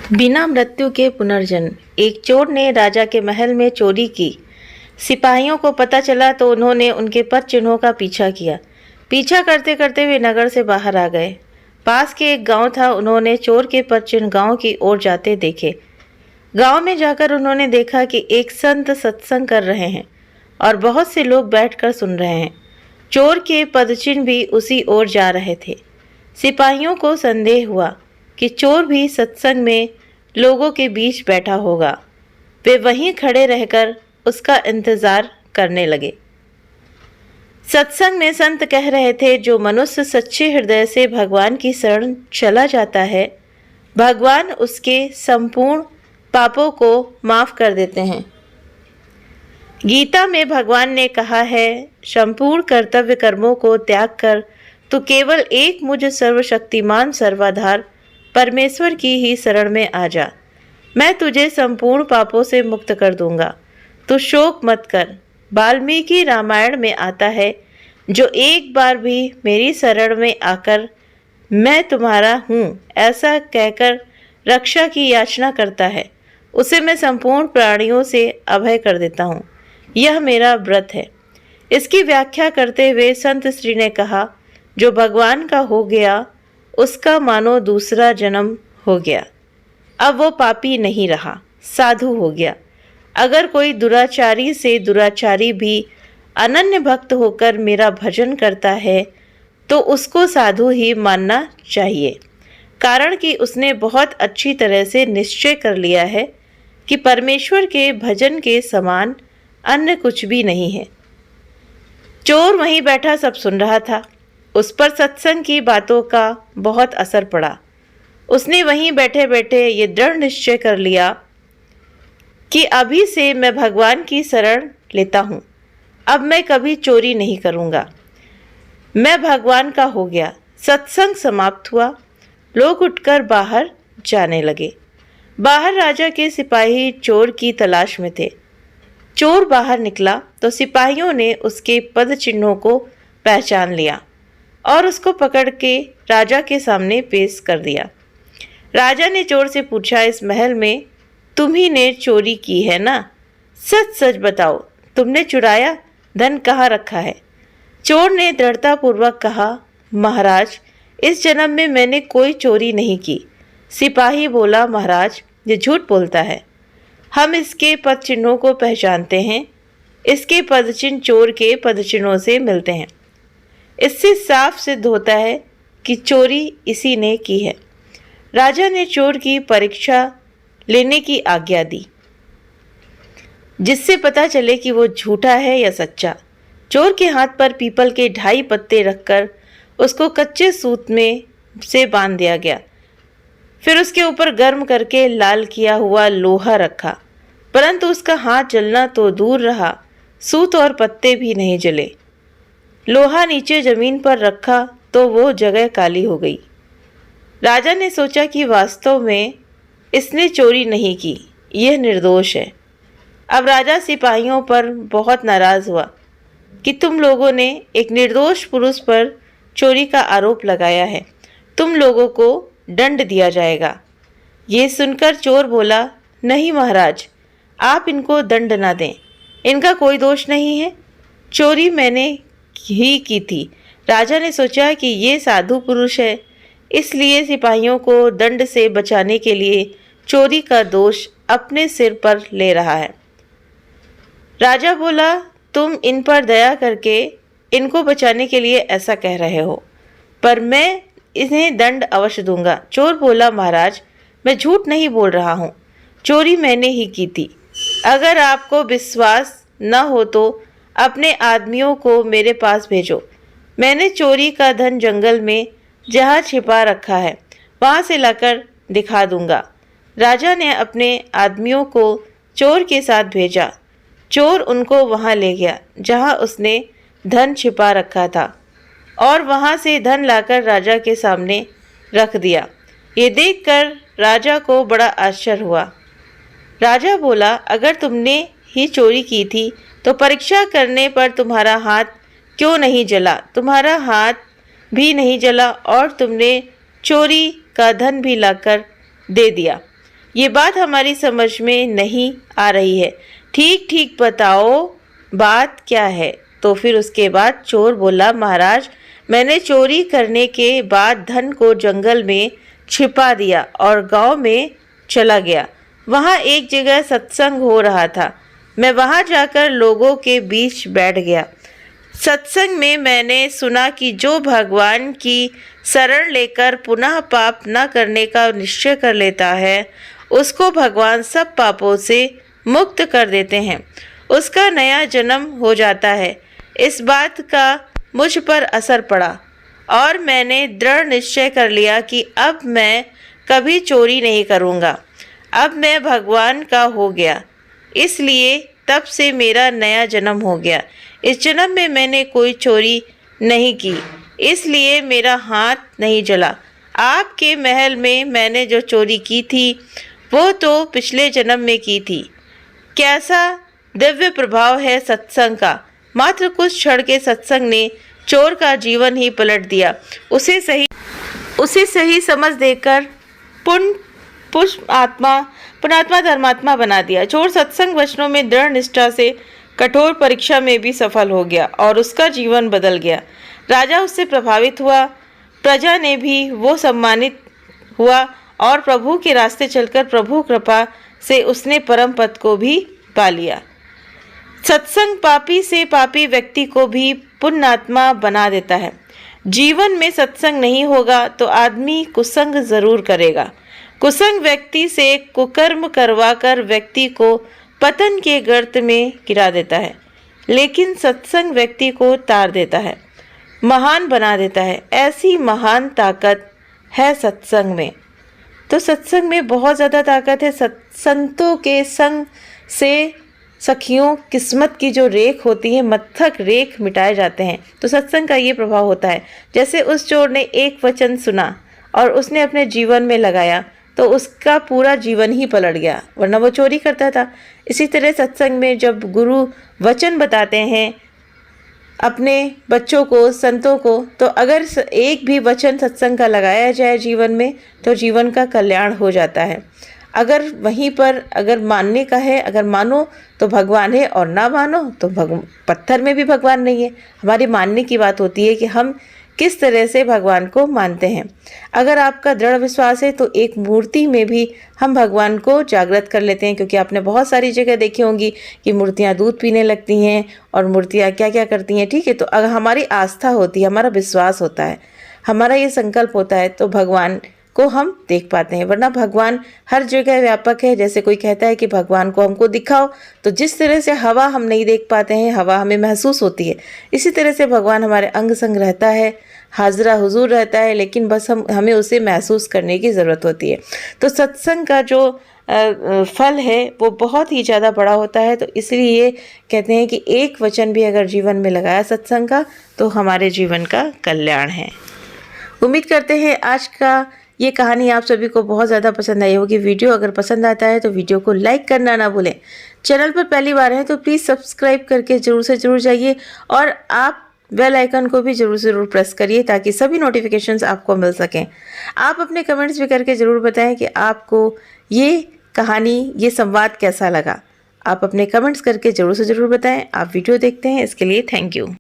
बिना मृत्यु के पुनर्जन्म। एक चोर ने राजा के महल में चोरी की। सिपाहियों को पता चला तो उन्होंने उनके पद चिन्हों का पीछा किया। पीछा करते करते वे नगर से बाहर आ गए। पास के एक गांव था। उन्होंने चोर के पद चिन्ह गांव की ओर जाते देखे। गांव में जाकर उन्होंने देखा कि एक संत सत्संग कर रहे हैं और बहुत से लोग बैठकर सुन रहे हैं। चोर के पदचिन्ह भी उसी ओर जा रहे थे। सिपाहियों को संदेह हुआ कि चोर भी सत्संग में लोगों के बीच बैठा होगा। वे वहीं खड़े रहकर उसका इंतजार करने लगे। सत्संग में संत कह रहे थे, जो मनुष्य सच्चे हृदय से भगवान की शरण चला जाता है, भगवान उसके संपूर्ण पापों को माफ कर देते हैं। गीता में भगवान ने कहा है, संपूर्ण कर्तव्य कर्मों को त्याग कर तू केवल एक मुझ सर्वशक्तिमान सर्वाधार परमेश्वर की ही शरण में आ जा। मैं तुझे संपूर्ण पापों से मुक्त कर दूंगा। तू शोक मत कर। वाल्मीकि रामायण में आता है, जो एक बार भी मेरी शरण में आकर मैं तुम्हारा हूँ ऐसा कहकर रक्षा की याचना करता है, उसे मैं संपूर्ण प्राणियों से अभय कर देता हूँ। यह मेरा व्रत है। इसकी व्याख्या करते हुए संत श्री ने कहा, जो भगवान का हो गया उसका मानो दूसरा जन्म हो गया। अब वो पापी नहीं रहा, साधु हो गया। अगर कोई दुराचारी से दुराचारी भी अनन्य भक्त होकर मेरा भजन करता है तो उसको साधु ही मानना चाहिए, कारण कि उसने बहुत अच्छी तरह से निश्चय कर लिया है कि परमेश्वर के भजन के समान अन्य कुछ भी नहीं है। चोर वहीं बैठा सब सुन रहा था। उस पर सत्संग की बातों का बहुत असर पड़ा। उसने वहीं बैठे बैठे ये दृढ़ निश्चय कर लिया कि अभी से मैं भगवान की शरण लेता हूँ। अब मैं कभी चोरी नहीं करूँगा। मैं भगवान का हो गया। सत्संग समाप्त हुआ। लोग उठकर बाहर जाने लगे। बाहर राजा के सिपाही चोर की तलाश में थे। चोर बाहर निकला तो सिपाहियों ने उसके पद चिन्हों को पहचान लिया और उसको पकड़ के राजा के सामने पेश कर दिया। राजा ने चोर से पूछा, इस महल में तुम्ही ने चोरी की है ना? सच सच बताओ, तुमने चुराया धन कहाँ रखा है? चोर ने दृढ़तापूर्वक कहा, महाराज, इस जन्म में मैंने कोई चोरी नहीं की। सिपाही बोला, महाराज, ये झूठ बोलता है। हम इसके पद चिन्हों को पहचानते हैं। इसके पद चिन्ह चोर के पद चिन्हों से मिलते हैं। इससे साफ सिद्ध होता है कि चोरी इसी ने की है। राजा ने चोर की परीक्षा लेने की आज्ञा दी, जिससे पता चले कि वो झूठा है या सच्चा। चोर के हाथ पर पीपल के 2.5 पत्ते रखकर उसको कच्चे सूत में से बांध दिया गया। फिर उसके ऊपर गर्म करके लाल किया हुआ लोहा रखा, परंतु उसका हाथ जलना तो दूर रहा, सूत और पत्ते भी नहीं जले। लोहा नीचे जमीन पर रखा तो वो जगह काली हो गई। राजा ने सोचा कि वास्तव में इसने चोरी नहीं की, यह निर्दोष है। अब राजा सिपाहियों पर बहुत नाराज हुआ कि तुम लोगों ने एक निर्दोष पुरुष पर चोरी का आरोप लगाया है। तुम लोगों को दंड दिया जाएगा। ये सुनकर चोर बोला, नहीं महाराज, आप इनको दंड ना दें। इनका कोई दोष नहीं है। चोरी मैंने ही की थी। राजा ने सोचा कि ये साधु पुरुष है, इसलिए सिपाहियों को दंड से बचाने के लिए चोरी का दोष अपने सिर पर ले रहा है। राजा बोला, तुम इन पर दया करके इनको बचाने के लिए ऐसा कह रहे हो, पर मैं इन्हें दंड अवश्य दूंगा। चोर बोला, महाराज, मैं झूठ नहीं बोल रहा हूँ, चोरी मैंने ही की थी। अगर आपको विश्वास न हो तो अपने आदमियों को मेरे पास भेजो। मैंने चोरी का धन जंगल में जहाँ छिपा रखा है वहाँ से लाकर दिखा दूंगा। राजा ने अपने आदमियों को चोर के साथ भेजा। चोर उनको वहाँ ले गया जहाँ उसने धन छिपा रखा था और वहाँ से धन लाकर राजा के सामने रख दिया। ये देखकर राजा को बड़ा आश्चर्य हुआ। राजा बोला, अगर तुमने ही चोरी की थी तो परीक्षा करने पर तुम्हारा हाथ क्यों नहीं जला? तुम्हारा हाथ भी नहीं जला और तुमने चोरी का धन भी लाकर दे दिया। ये बात हमारी समझ में नहीं आ रही है, ठीक ठीक बताओ बात क्या है। तो फिर उसके बाद चोर बोला, महाराज मैंने चोरी करने के बाद धन को जंगल में छिपा दिया और गांव में चला गया। वहाँ एक जगह सत्संग हो रहा था, मैं वहाँ जाकर लोगों के बीच बैठ गया। सत्संग में मैंने सुना कि जो भगवान की शरण लेकर पुनः पाप न करने का निश्चय कर लेता है, उसको भगवान सब पापों से मुक्त कर देते हैं, उसका नया जन्म हो जाता है। इस बात का मुझ पर असर पड़ा और मैंने दृढ़ निश्चय कर लिया कि अब मैं कभी चोरी नहीं करूँगा। अब मैं भगवान का हो गया, इसलिए तब से मेरा नया जन्म हो गया। इस जन्म में मैंने कोई चोरी नहीं की, इसलिए मेरा हाथ नहीं जला। आपके महल में मैंने जो चोरी की थी वो तो पिछले जन्म में की थी। कैसा दिव्य प्रभाव है सत्संग का। मात्र कुछ क्षण के सत्संग ने चोर का जीवन ही पलट दिया। उसे सही समझ देकर पुणात्मा धर्मात्मा बना दिया। चोर सत्संग वचनों में दृढ़ निष्ठा से कठोर परीक्षा में भी सफल हो गया और उसका जीवन बदल गया। राजा उससे प्रभावित हुआ, प्रजा ने भी वो सम्मानित हुआ और प्रभु के रास्ते चलकर प्रभु कृपा से उसने परम पद को भी पा लिया। सत्संग पापी से पापी व्यक्ति को भी पुण्यात्मा बना देता है। जीवन में सत्संग नहीं होगा तो आदमी कुसंग जरूर करेगा। कुसंग व्यक्ति से कुकर्म करवाकर व्यक्ति को पतन के गर्त में गिरा देता है, लेकिन सत्संग व्यक्ति को तार देता है, महान बना देता है। ऐसी महान ताकत है सत्संग में। तो सत्संग में बहुत ज़्यादा ताकत है। संतों के संग से सखियों किस्मत की जो रेख होती है, मत्थक रेख मिटाए जाते हैं। तो सत्संग का ये प्रभाव होता है। जैसे उस चोर ने एक वचन सुना और उसने अपने जीवन में लगाया तो उसका पूरा जीवन ही पलट गया, वरना वो चोरी करता था। इसी तरह सत्संग में जब गुरु वचन बताते हैं अपने बच्चों को, संतों को, तो अगर एक भी वचन सत्संग का लगाया जाए जीवन में तो जीवन का कल्याण हो जाता है। अगर वहीं पर अगर मानने का है, अगर मानो तो भगवान है और ना मानो तो पत्थर में भी भगवान नहीं है। हमारी मानने की बात होती है कि हम किस तरह से भगवान को मानते हैं। अगर आपका दृढ़ विश्वास है तो एक मूर्ति में भी हम भगवान को जागृत कर लेते हैं, क्योंकि आपने बहुत सारी जगह देखी होंगी कि मूर्तियां दूध पीने लगती हैं और मूर्तियां क्या क्या करती हैं। ठीक है, तो अगर हमारी आस्था होती है, हमारा विश्वास होता है, हमारा ये संकल्प होता है तो भगवान को हम देख पाते हैं। वरना भगवान हर जगह व्यापक है। जैसे कोई कहता है कि भगवान को हमको दिखाओ, तो जिस तरह से हवा हम नहीं देख पाते हैं, हवा हमें महसूस होती है, इसी तरह से भगवान हमारे अंग संग रहता है, हाजरा हुजूर रहता है, लेकिन बस हमें उसे महसूस करने की ज़रूरत होती है। तो सत्संग का जो फल है वो बहुत ही ज़्यादा बड़ा होता है। तो इसलिए कहते हैं कि एक वचन भी अगर जीवन में लगाया सत्संग का तो हमारे जीवन का कल्याण है। उम्मीद करते हैं आज का ये कहानी आप सभी को बहुत ज़्यादा पसंद आई होगी। वीडियो अगर पसंद आता है तो वीडियो को लाइक करना ना भूलें। चैनल पर पहली बार हैं तो प्लीज़ सब्सक्राइब करके ज़रूर से ज़रूर जाइए और आप बेल आइकन को भी ज़रूर से ज़रूर प्रेस करिए ताकि सभी नोटिफिकेशंस आपको मिल सकें। आप अपने कमेंट्स भी करके ज़रूर बताएं कि आपको ये कहानी, ये संवाद कैसा लगा। आप अपने कमेंट्स करके ज़रूर से ज़रूर बताएं। आप वीडियो देखते हैं इसके लिए थैंक यू।